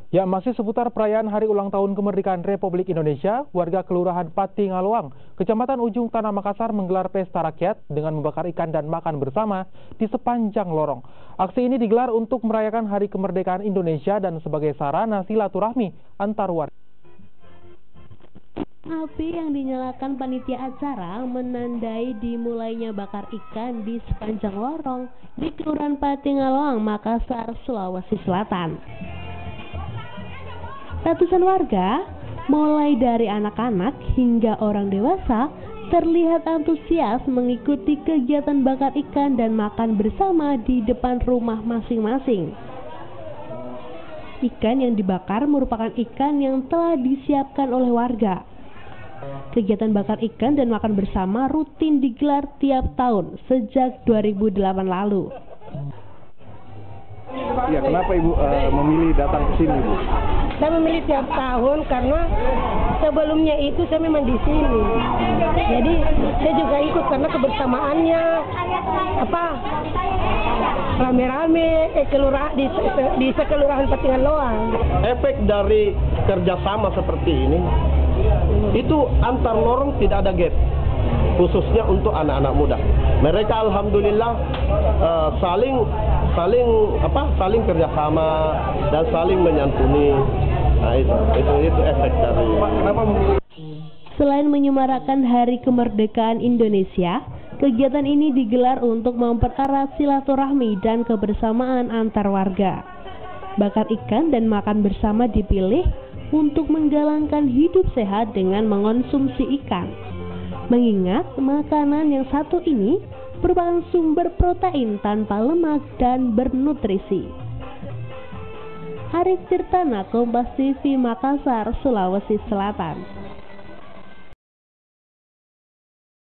Ya, masih seputar perayaan Hari Ulang Tahun Kemerdekaan Republik Indonesia, warga Kelurahan Patingaloang, Kecamatan Ujung Tanah Makassar menggelar pesta rakyat dengan membakar ikan dan makan bersama di sepanjang lorong. Aksi ini digelar untuk merayakan Hari Kemerdekaan Indonesia dan sebagai sarana silaturahmi antar warga. Api yang dinyalakan panitia acara menandai dimulainya bakar ikan di sepanjang lorong di Kelurahan Patingaloang, Makassar, Sulawesi Selatan. Ratusan warga, mulai dari anak-anak hingga orang dewasa, terlihat antusias mengikuti kegiatan bakar ikan dan makan bersama di depan rumah masing-masing. Ikan yang dibakar merupakan ikan yang telah disiapkan oleh warga. Kegiatan bakar ikan dan makan bersama rutin digelar tiap tahun sejak 2008 lalu. Ya, kenapa Ibu memilih datang ke sini, Bu? Saya memilih tiap tahun karena sebelumnya itu saya memang di sini. Jadi saya juga ikut karena kebersamaannya rame-rame di sekelurahan Patingaloang. Efek dari kerjasama seperti ini itu antar lorong tidak ada gap, khususnya untuk anak-anak muda. Mereka alhamdulillah saling kerjasama dan saling menyantuni. Nah, itu efek dari. Selain menyemarakan Hari Kemerdekaan Indonesia, kegiatan ini digelar untuk mempererat silaturahmi dan kebersamaan antar warga. Bakar ikan dan makan bersama dipilih untuk menggalangkan hidup sehat dengan mengonsumsi ikan. Mengingat makanan yang satu ini merupakan sumber protein tanpa lemak dan bernutrisi. Arif Tirtana, Kompas TV, Makassar, Sulawesi Selatan.